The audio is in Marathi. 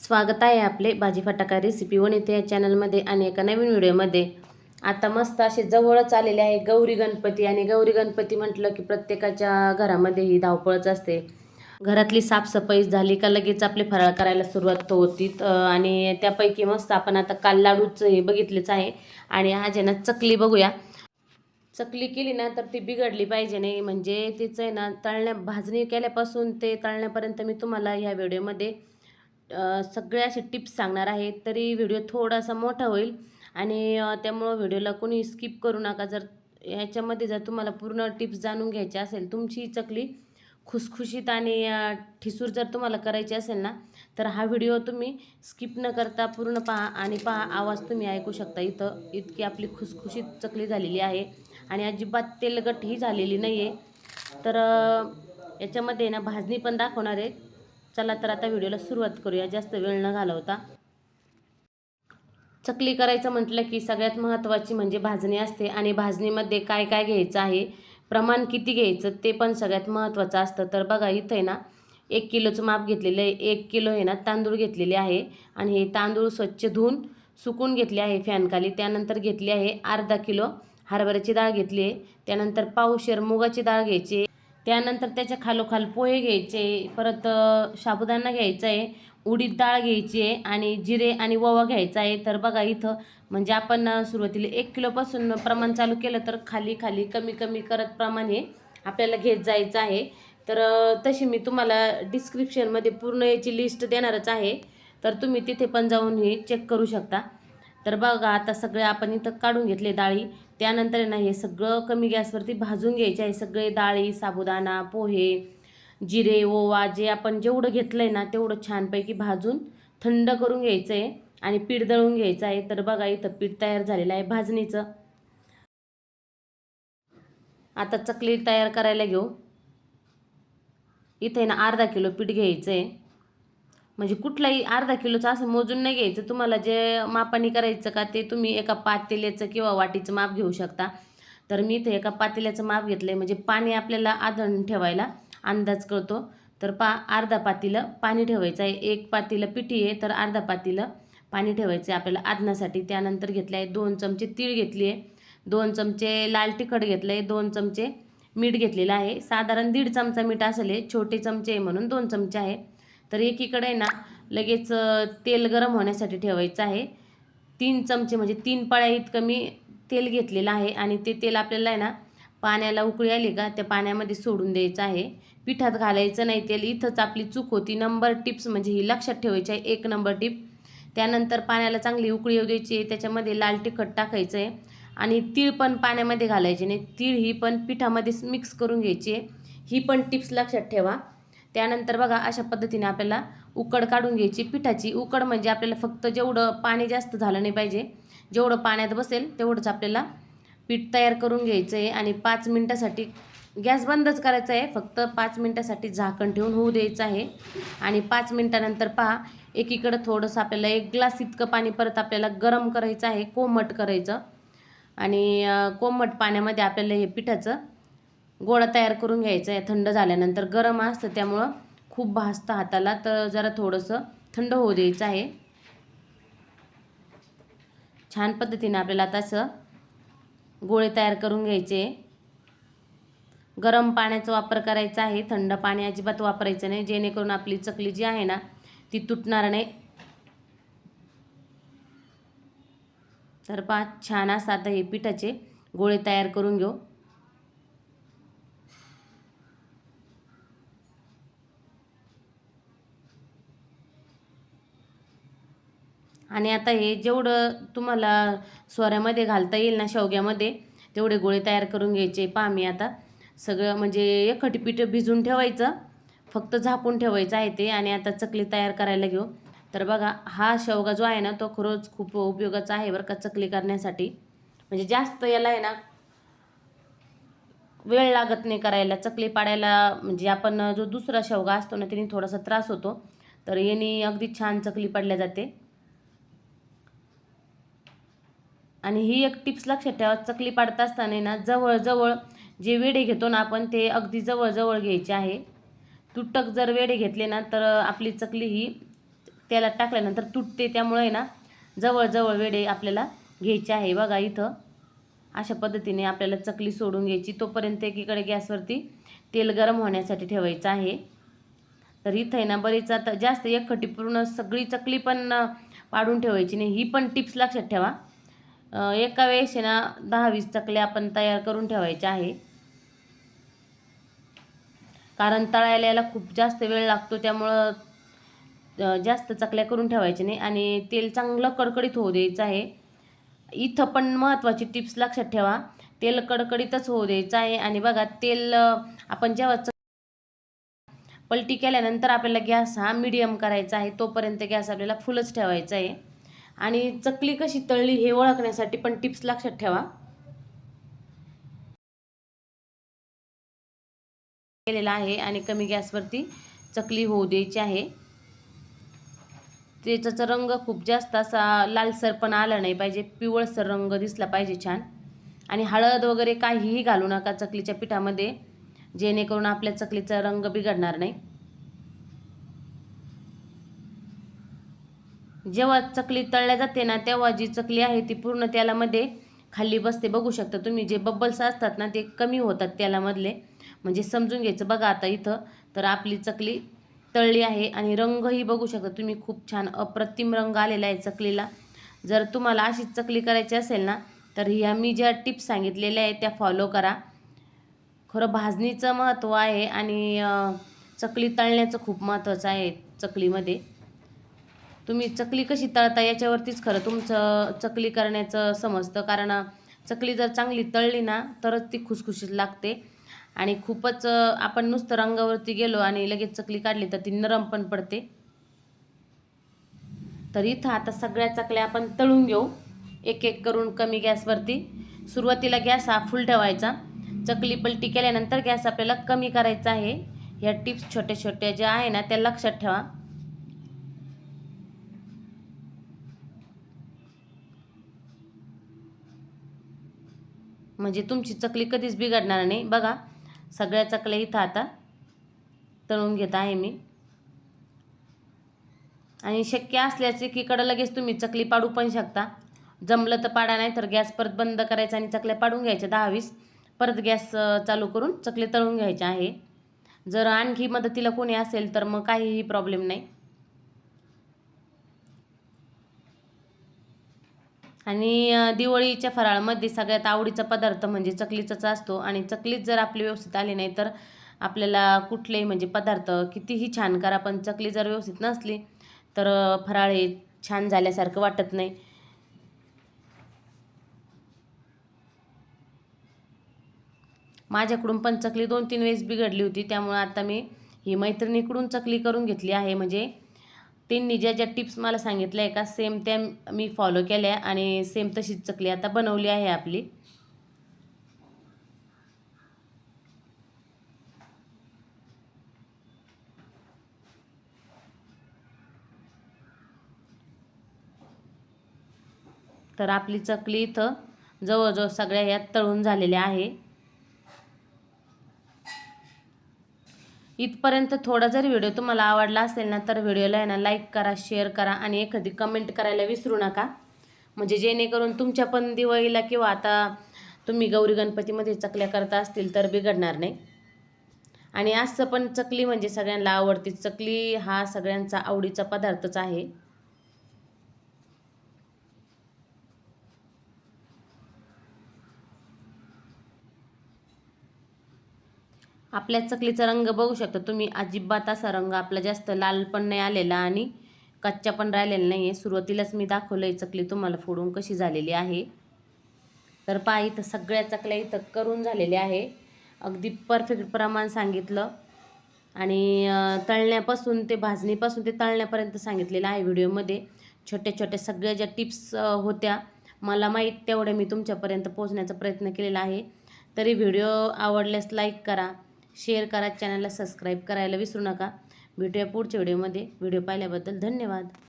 स्वागत आहे आपले भाजी फटाका रेसिपी वन इथे या चॅनलमध्ये आणि एका नवीन व्हिडिओमध्ये। आता मस्त असे जवळच आलेले आहे गौरी गणपती आणि गौरी गणपती म्हटलं की प्रत्येकाच्या घरामध्ये ही धावपळच असते। घरातली साफसफाई झाली का लगेच आपले फराळ करायला सुरुवात होती आणि त्यापैकी मस्त आपण आता काल लाडूचं हे बघितलेच आहे आणि आज आहे ना चकली बघूया। चकली केली ना तर ती बिघडली पाहिजे नाही, म्हणजे तिचं आहे ना भाजणी केल्यापासून ते तळण्यापर्यंत मी तुम्हाला ह्या व्हिडिओमध्ये सगळे असे टिप्स सांगणार आहे। तरी व्हिडिओ थोडासा मोठा होईल आणि त्यामुळं व्हिडिओला कोणी स्किप करू नका। जर ह्याच्यामध्ये जर तुम्हाला पूर्ण टिप्स जाणून घ्यायची असेल, तुमची चकली खुसखुशीत आणि ठिसूर जर तुम्हाला करायची असेल ना, तर हा व्हिडिओ तुम्ही स्किप न करता पूर्ण पहा आणि पहा आवाज तुम्ही ऐकू शकता। इथं इतकी आपली खुसखुशीत चकली झालेली आहे आणि अजिबात तेलकटही झालेली नाही आहे। तर याच्यामध्ये ना भाजणी पण दाखवणार आहे। चला तर आता व्हिडिओला सुरुवात करूया, जास्त वेळ न घालवता। चकली करायचं म्हटलं की सगळ्यात महत्त्वाची म्हणजे भाजणी असते आणि भाजणीमध्ये काय काय घ्यायचं आहे, प्रमाण किती घ्यायचं ते पण सगळ्यात महत्त्वाचं असतं। तर बघा इथं आहे ना 1 किलोचं माप घेतलेलं आहे। 1 किलो आहे ना तांदूळ घेतलेले आहे आणि हे तांदूळ स्वच्छ धुवून सुकून घेतले आहे फॅनखाली। त्यानंतर घेतली आहे अर्धा किलो हरभऱ्याची डाळ घेतली आहे। त्यानंतर पावशेर मुगाची डाळ घ्यायची। त्यानंतर त्याच्या खालोखाल पोहे घ्यायचे, परत साबुदाणा घ्यायचा आहे, उडीद डाळ घ्यायची आहे आणि जिरे आणि ओवा घ्यायचा आहे। तर बघा इथं म्हणजे आपण सुरुवातीला 1 किलोपासून प्रमाण चालू केलं तर खाली खाली कमी कमी करत प्रमाण हे आपल्याला घेत जायचं आहे। तर तशी मी तुम्हाला डिस्क्रिप्शनमध्ये पूर्ण याची लिस्ट देणारच आहे, तर तुम्ही तिथे पण जाऊन हे चेक करू शकता। तर बघा आता सगळे आपण इथं काढून घेतले डाळी। त्यानंतर ना हे सगळं कमी गॅसवरती भाजून घ्यायचे आहे। सगळे डाळी, साबुदाणा, पोहे, जिरे, ओवा जे आपण जेवढं घेतलं आहे ना तेवढं छानपैकी भाजून थंड करून घ्यायचं आहे आणि पीठ दळून घ्यायचं आहे। तर बघा इथं पीठ तयार झालेलं आहे भाजणीचं। आता चकली तयार करायला घेऊ। इथे ना अर्धा किलो पीठ घ्यायचं आहे, म्हणजे कुठलाही अर्धा किलोचं असं मोजून नाही घ्यायचं। तुम्हाला जे मापाने करायचं का ते तुम्ही एका पातेल्याचं किंवा वाटीचं माप घेऊ शकता। तर मी इथे एका पातेल्याचं माप घेतलं आहे, म्हणजे पाणी आपल्याला आधण ठेवायला अंदाज कळतो। तर अर्धा पातेलं पाणी ठेवायचं आहे। 1 पातेलं पिठी आहे तर अर्धा पातेलं पाणी ठेवायचं आहे आपल्याला आधणासाठी। त्यानंतर घेतलं आहे 2 चमचे तीळ घेतली आहे, 2 चमचे लाल तिखट घेतलं आहे, 2 चमचे मीठ घेतलेलं आहे। साधारण 1.5 चमचा मीठ असेल, छोटे चमचे म्हणून 2 चमचे आहे। तर एकीकडे ना लगेच तेल गरम होण्यासाठी ठेवायचं आहे। 3 चमचे म्हणजे 3 पळ्या इतकं मी तेल घेतलेलं आहे आणि ते तेल आपल्याला आहे ना पाण्याला उकळी आली का त्या पाण्यामध्ये सोडून द्यायचं आहे। पिठात घालायचं नाही तेल, इथंच आपली चूक होती। नंबर टिप्स म्हणजे ही लक्षात ठेवायची आहे, 1 नंबर टिप। त्यानंतर पाण्याला चांगली उकळी येऊ द्यायची आहे, त्याच्यामध्ये लाल तिखट टाकायचं आहे आणि तीळ पण पाण्यामध्ये घालायचे नाही, तीळ ही पण पिठामध्येच मिक्स करून घ्यायची आहे। ही पण टिप्स लक्षात ठेवा। त्यानंतर बघा अशा पद्धतीने आपल्याला उकड काढून घ्यायची पिठाची। उकड म्हणजे आपल्याला फक्त जेवढं पाणी जास्त झालं नाही पाहिजे, जेवढं पाण्यात बसेल तेवढंच आपल्याला पीठ तयार करून घ्यायचं आहे आणि 5 मिनिटासाठी गॅस बंदच करायचा आहे। फक्त 5 मिनिटासाठी झाकण ठेवून होऊ द्यायचं आहे आणि 5 मिनिटानंतर पहा एकीकडं थोडंसं आपल्याला 1 ग्लास इतकं पाणी परत आपल्याला गरम करायचं आहे, कोमट करायचं आणि कोमट पाण्यामध्ये आपल्याला हे पिठाचं गोळा तयार करून घ्यायचं आहे। थंड झाल्यानंतर गरम असतं त्यामुळं खूप भाजतं हाताला, तर जरा थोडंसं थंड होऊ द्यायचं आहे। छान पद्धतीने आपल्याला तसं गोळे तयार करून घ्यायचे। गरम पाण्याचा वापर करायचा आहे, थंड पाणी अजिबात वापरायचं नाही, जेणेकरून आपली चकली जी आहे ना ती तुटणार नाही। तर पहा छान असं आता हे पिठाचे गोळे तयार करून घेऊ। आणि आता हे जेवढं तुम्हाला सोऱ्यामध्ये घालता येईल ना शेवग्यामध्ये तेवढे गोळे तयार करून घ्यायचे। पहा मी आता सगळं म्हणजे एकखटी पीठ भिजून ठेवायचं, फक्त झाकून ठेवायचं आहे ते आणि आता चकली तयार करायला घेऊ। तर बघा हा शेवगा जो आहे ना तो खरंच खूप उपयोगाचा आहे बरं का चकली करण्यासाठी, म्हणजे जास्त याला आहे ना वेळ लागत नाही करायला। चकली पाडायला म्हणजे आपण जो दुसरा शेवगा असतो ना त्याने थोडासा त्रास होतो, तर याने अगदी छान चकली पाडल्या जाते। आणि ही एक टिप्स लक्षात ठेवा, चकली पाडत असताना ना जवळ जे वेडे घेतो ना आपण ते अगदी जवळ घ्यायचे आहे। तुटक जर वेडे घेतले ना तर आपली चकली ही तेलात टाकल्यानंतर तुटते, त्यामुळे ना जवळजवळ वेडे आपल्याला घ्यायचे आहे. बघा इथं अशा पद्धतीने आपल्याला चकली सोडून घ्यायची. तोपर्यंत एकीकडे गॅसवरती तेल गरम होण्यासाठी ठेवायचं आहे. तर इथं आहे ना बरीच आता जास्त एकखटी पूर्ण सगळी चकली पण पाडून ठेवायची नाही. ही पण टिप्स लक्षात ठेवा. एका वेळेस आहे ना 10-20 चकल्या आपण तयार करून ठेवायच्या आहे. कारण तळायला याला खूप जास्त वेळ लागतो, त्यामुळं जास्त चकल्या करून ठेवायच्या नाही आणि तेल चांगलं कडकडीत होऊ द्यायचं आहे. इथं पण महत्त्वाची टिप्स लक्षात ठेवा, तेल कडकडीतच होऊ द्यायचं आहे. आणि बघा तेल आपण जेव्हा पलटी केल्यानंतर आपल्याला गॅस हा मीडियम करायचा आहे. तोपर्यंत गॅस आपल्याला फुलच ठेवायचा आहे. आणि चकली कशी तळली हे ओळखण्यासाठी पण टिप्स लक्षात ठेवा. केलेला आहे आणि कमी गॅसवरती चकली होऊ द्यायची आहे. त्याचा रंग खूप जास्त असा लालसर पण आला नाही पाहिजे, पिवळसर रंग दिसला पाहिजे छान. आणि हळद वगैरे काहीही घालू नका चकलीच्या पिठामध्ये, जेणेकरून आपल्या चकलीचा रंग बिघडणार नाही. जेव्हा चकली तळल्या जाते ना, तेव्हा जी चकली आहे ती पूर्ण तेलामध्ये खाली बसते. बघू शकता तुम्ही, जे बब्बल्स असतात ना ते कमी होतात तेलामधले, म्हणजे समजून घ्यायचं. बघा आता इथं तर आपली चकली तळली आहे आणि रंगही बघू शकता तुम्ही, खूप छान अप्रतिम रंग आलेला आहे चकलीला. जर तुम्हाला अशीच चकली करायची असेल ना, तर ह्या मी ज्या टिप्स सांगितलेल्या आहेत त्या फॉलो करा. खरं भाजणीचं महत्त्व आहे आणि चकली तळण्याचं खूप महत्त्वाचं आहे चकलीमध्ये. तुम्ही चकली कशी तळता याच्यावरतीच खरं तुमचं चकली करण्याचं समजतं. कारण चकली जर चांगली तळली ना तरच ती खुसखुशीत लागते. आणि खूपच आपण नुसतं रंगावरती गेलो आणि लगेच चकली काढली तर ती नरम पण पडते. तर इथं आता सगळ्या चकल्या आपण तळून घेऊ एक एक करून कमी गॅसवरती. सुरुवातीला गॅस हा फुल ठेवायचा. चकली पलटी केल्यानंतर गॅस आपल्याला कमी करायचा आहे. ह्या टिप्स छोट्या छोट्या ज्या आहे ना त्या लक्षात ठेवा. म्हणजे तुमची चकली कधीच बिघडणार नाही. बघा सगळ्या चकल्या इथं आता तळून घेत आहे मी. आणि शक्य असल्यास एकीकडं लगेच तुम्ही चकली पाडू पण शकता. जमलं तर पाडा, नाही तर गॅस परत बंद करायचा आणि चकल्या पाडून घ्यायच्या 10-20. परत गॅस चालू करून चकली तळून घ्यायच्या आहे. जर आणखी मदतीला कोणी असेल तर मग काहीही प्रॉब्लेम नाही. आणि दिवाळीच्या फराळामध्ये सगळ्यात आवडीचा पदार्थ म्हणजे चकलीचाच असतो. आणि चकलीच जर आपली व्यवस्थित आली नाही तर आपल्याला कुठलेही म्हणजे पदार्थ कितीही छान करा, पण चकली जर व्यवस्थित नसली तर फराळ हे छान झाल्यासारखं वाटत नाही. माझ्याकडून पण चकली 2-3 वेळेस बिघडली होती, त्यामुळे आता मी ही मैत्रिणीकडून चकली करून घेतली आहे. म्हणजे त्यांनी ज्या ज्या टिप्स मला सांगितल्या आहे का सेम त्या मी फॉलो केल्या आणि सेम तशीच चकली आता बनवली आहे आपली. तर आपली चकली इथं जवळजवळ सगळ्या यात तळून झालेल्या आहे. इथपर्यंत थोडा जरी व्हिडिओ तुम्हाला आवडला असेल ना तर व्हिडिओला आहे ना लाईक करा, शेअर करा आणि एखादी कमेंट करायला विसरू नका. म्हणजे जेणेकरून तुमच्या पण दिवाळीला किंवा आता तुम्ही गौरी गणपतीमध्ये चकल्या करता असतील तर बिघडणार नाही. आणि असं पण चकली म्हणजे सगळ्यांना आवडते. चकली हा सगळ्यांचा आवडीचा पदार्थच आहे. आपल्या चकलीचा रंग बघू शकता तुम्ही, अजिबात असा रंग आपला जास्त लाल पण नाही आलेला आणि कच्चा पण राहिलेला नाही आहे. सुरुवातीलाच मी दाखवलं आहे चकली तुम्हाला फोडून कशी झालेली आहे. तर पहा इथं सगळ्या चकल्या इथं करून झालेल्या आहे. अगदी परफेक्ट प्रमाण सांगितलं आणि तळण्यापासून ते भाजणीपासून ते तळण्यापर्यंत सांगितलेलं आहे व्हिडिओमध्ये. छोट्या छोट्या सगळ्या ज्या टिप्स होत्या मला माहीत तेवढ्या मी तुमच्यापर्यंत पोहोचण्याचा प्रयत्न केलेला आहे. तरी व्हिडिओ आवडल्यास लाईक करा, शेअर करा, चॅनलला सबस्क्राईब करायला विसरू नका. भेटूया पुढच्या व्हिडिओमध्ये. व्हिडिओ पाहिल्याबद्दल धन्यवाद.